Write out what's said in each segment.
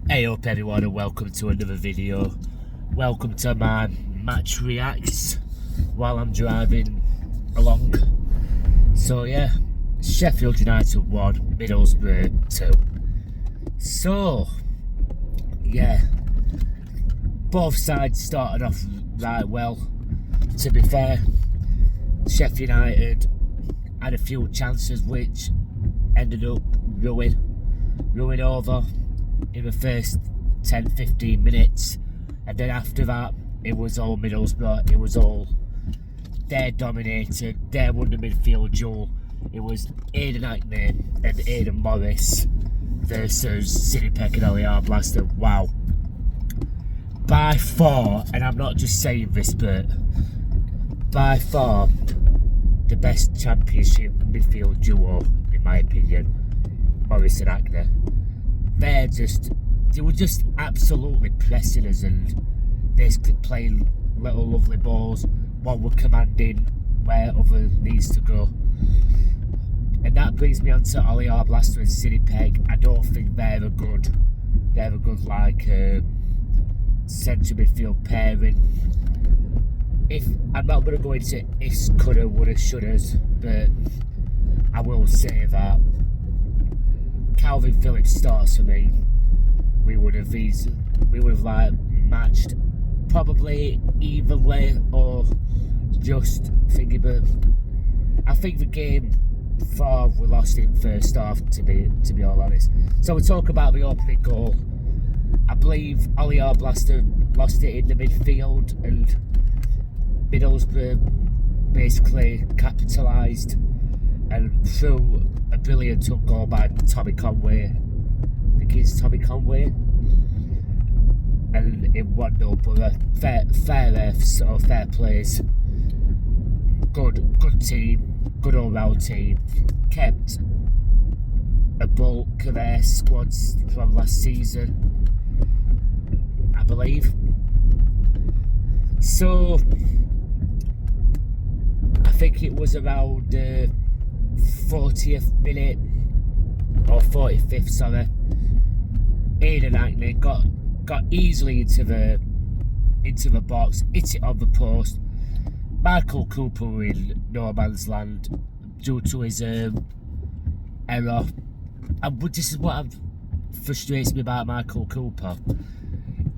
Hey up everyone and welcome to another video. Welcome to my match reacts while I'm driving along. So yeah, Sheffield United 1, Middlesbrough 2. So yeah, both sides started off right well. To be fair, Sheffield United had a few chances which ended up ruin over in the first 10-15 minutes, and then after that it was all Middlesbrough. It was all they dominated. They won the midfield duel. It was Aidan Hackney and Aidan Morris versus City Peck and Aliyah Blaster. Wow, by far, and I'm not just saying this, but by far the best championship midfield duo in my opinion, Morris and Hackney. They were just absolutely pressing us and basically playing little lovely balls while we're commanding where other needs to go. And that brings me on to Aliyah Blaster and City Peg. I don't think they're a good like centre midfield pairing. If I'm not gonna go into ifs, coulda, woulda, shouldas, but I will say that Calvin Phillips starts for me. We would have like matched probably evenly or just thinking, but I think the game far we lost in first half to be all honest. So we talk about the opening goal. I believe Aliyah Blaster lost it in the midfield and Middlesbrough basically capitalised and through a brilliant took goal by Tommy Conway. I think it's Tommy Conway. And it 1-0, but fair plays. Good team, good all-round team. Kept a bulk of their squads from last season, I believe. So I think it was around 40th minute or 45th, sorry. Aidan Hackney got easily into the box, hit it on the post. Michael Cooper in no man's land due to his error. And this is what frustrates me about Michael Cooper.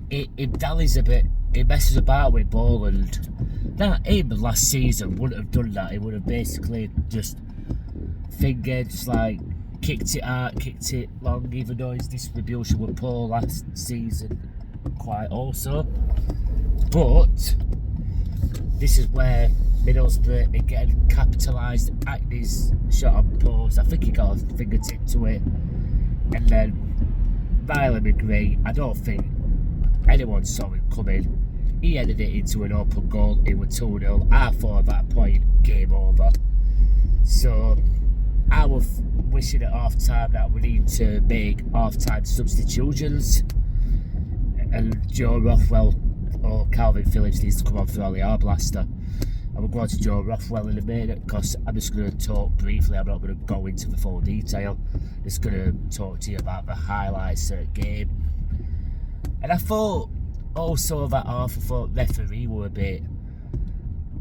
He dallies a bit, he messes about with ball, and that him last season wouldn't have done that. He would have basically just fingered, just like kicked it out, kicked it long, even though his distribution was poor last season quite also. But this is where Middlesbrough again capitalised. Hackney's shot on post, I think he got a fingertip to it, and then Riley McGree, I don't think anyone saw it coming. He headed it into an open goal. It was 2-0. I thought at that point, game over. So I was wishing at half time that we need to make half time substitutions, and Joe Rothwell or Calvin Phillips needs to come on for Aliyah Blaster. I will go on to Joe Rothwell in a minute because I'm just going to talk briefly. I'm not going to go into the full detail. Just going to talk to you about the highlights of the game. And I thought also that half, I thought referee were a bit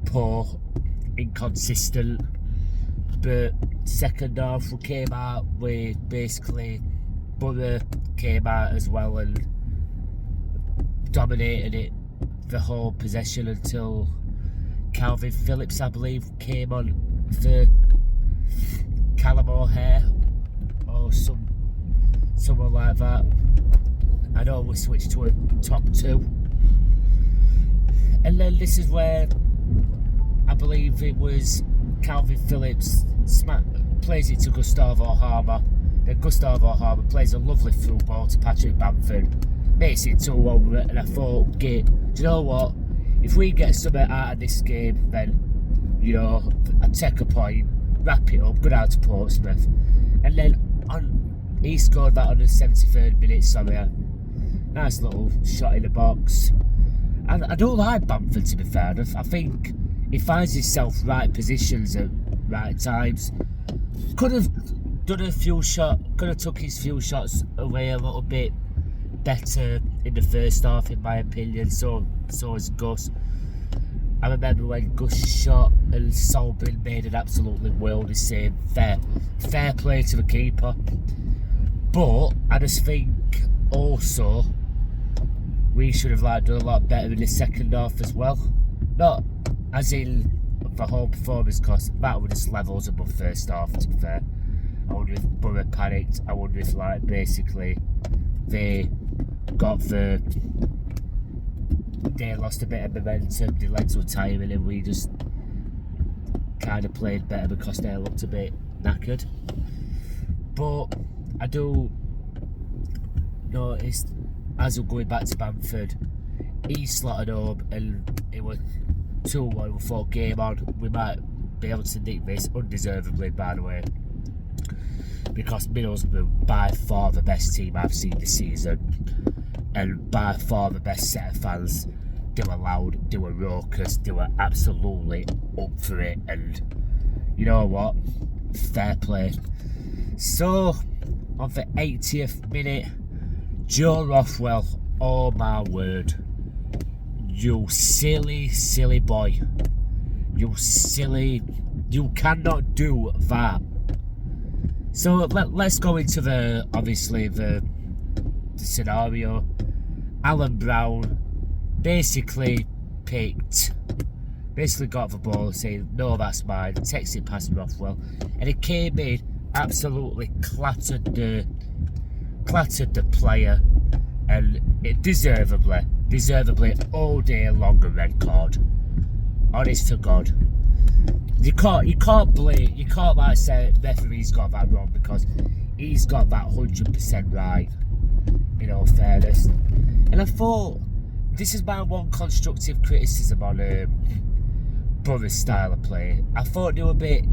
poor, inconsistent. But second half we came out with basically Boro came out as well and dominated it the whole possession until Calvin Phillips, I believe, came on for Callum O'Hare or someone like that. I know we switched to a top two. And then this is where I believe it was Calvin Phillips plays it to Gustavo Harmer. Then Gustavo Harmer plays a lovely through ball to Patrick Bamford, makes it 2-1, and I thought, do you know what? If we get something out of this game, then, you know, I take a point, wrap it up, go down to Portsmouth. And then he scored that on the 73rd minute, sorry. Nice little shot in the box. And I don't like Bamford, to be fair. I think he finds himself right positions at right times. Could have done a few shots, could have took his few shots away a little bit better in the first half, in my opinion. So is Gus. I remember when Gus shot and Solbin made an absolutely worldly save. Fair play to the keeper. But I just think also we should have done a lot better in the second half as well. Not as in the whole performance, because that was just levels above first half, to be fair. I wonder if Boro panicked. I wonder if basically they lost a bit of momentum, their legs were tiring, and we just kind of played better because they looked a bit knackered. But I do notice, as we're going back to Bamford, he slotted up and it was 2-1. We thought, game on, we might be able to nick this, undeservedly, by the way, because Middlesbrough, by far the best team I've seen this season, and by far the best set of fans. They were loud, they were raucous, they were absolutely up for it, and you know what? Fair play. So, on the 80th minute, Joe Rothwell, oh my word, you silly boy, you cannot do that. So let's go into the scenario. Alan Brown basically got the ball saying, no, that's mine, takes it past Rothwell, and it came in, absolutely clattered the player, and it deservedly all day long a red card. Honest to God. You can't say referee's got that wrong, because he's got that 100% right, in all fairness. And I thought, this is my one constructive criticism on Boro's style of play. I thought they were a bit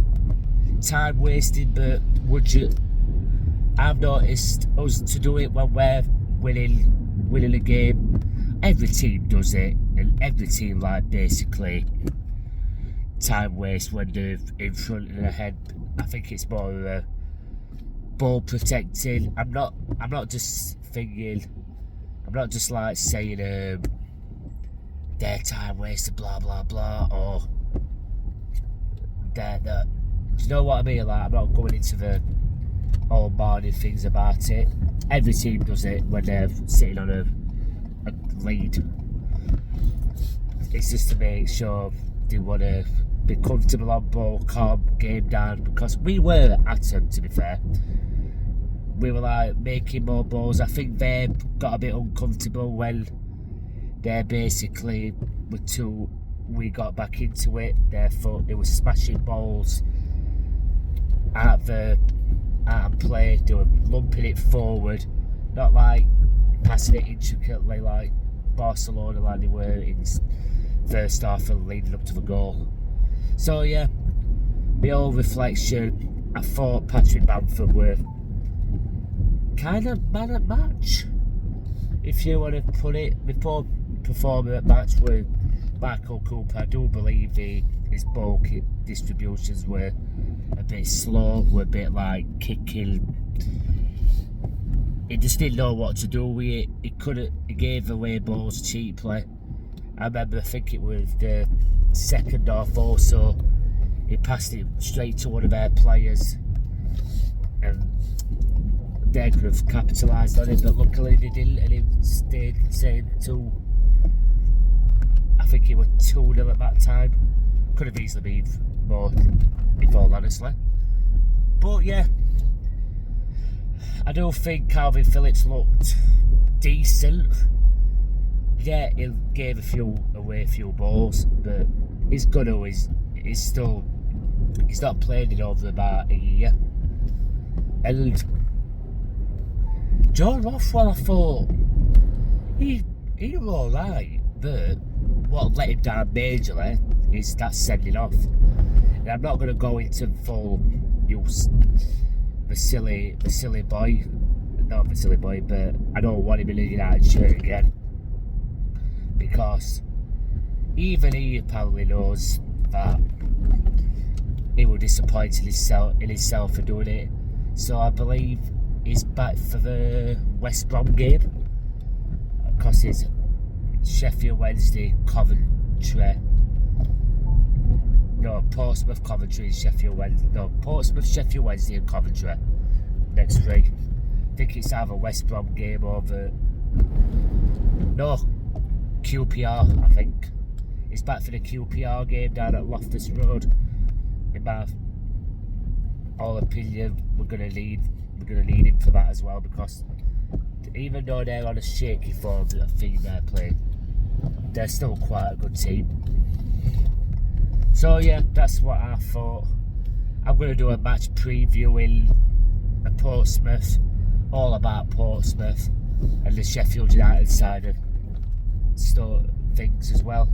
time wasting, but I've noticed us to do it when we're winning a game. Every team does it, and every team basically time waste when they're in front and ahead. I think it's more ball protecting. I'm not just saying their time wasted, blah blah blah, or do you know what I mean? I'm not going into the all morning things about it. Every team does it when they're sitting on a lead. It's just to make sure they want to be comfortable on ball, calm game down, because we were at them, to be fair. We were making more balls. I think they got a bit uncomfortable when they basically we got back into it. Therefore, they were smashing balls out of play. They were lumping it forward, not passing it intricately like Barcelona they were in first half and leading up to the goal. So yeah, the old reflection, I thought Patrick Bamford were kind of man at match, if you want to put it. Before performing at match with Michael Cooper, I do believe his ball distributions were a bit slow, were a bit kicking. He just didn't know what to do with it. He gave away balls cheaply. I remember, I think it was the second half also, he passed it straight to one of their players, and they could have capitalised on it, but luckily they didn't, and it stayed the same till, I think it was 2-0 at that time. Could have easily been more, in all honestly. But yeah, I do think Calvin Phillips looked decent. Yeah, he gave away a few balls, but he's not played in over about a year. And John Rothwell, I thought he was alright, but what let him down majorly is that sending off. And I'm not going to go into full use the silly boy, not the silly boy, but I don't want him in a United shirt again, because even he probably knows that he was disappointed in himself for doing it. So I believe he's back for the West Brom game. because it's Sheffield Wednesday, Coventry. No, Portsmouth, Coventry, Sheffield Wednesday. No, Portsmouth, Sheffield Wednesday, and Coventry next week. I think it's either West Brom game over. No, QPR. I think it's back for the QPR game down at Loftus Road. In my all opinion, we're gonna lead him for that as well, because even though they're on a shaky form, I think they're playing, they're still quite a good team. So yeah, that's what I thought. I'm going to do a match previewing a Portsmouth, all about Portsmouth and the Sheffield United side of things as well.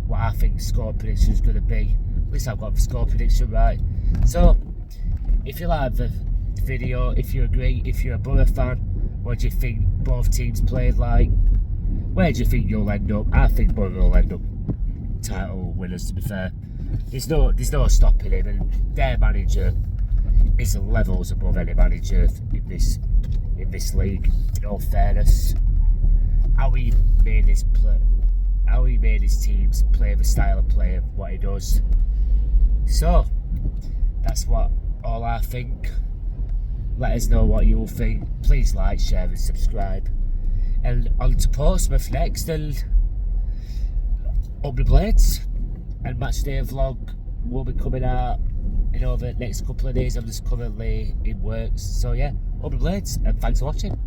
What I think score prediction is going to be. At least I've got the score prediction right. So, if you like the video, if you agree, if you're a Boro fan, what do you think both teams played like? Where do you think you'll end up? I think Boro will end up title winners, to be fair. There's no stopping him, and their manager is levels above any manager in this league. In all fairness, how he made his teams play the style of play of what he does. So that's all I think. Let us know what you think. Please like, share, and subscribe. And on to Portsmouth next, and up the blades. And match day vlog will be coming out in over the next couple of days. I'm just currently in works. So yeah, up the blades, and thanks for watching.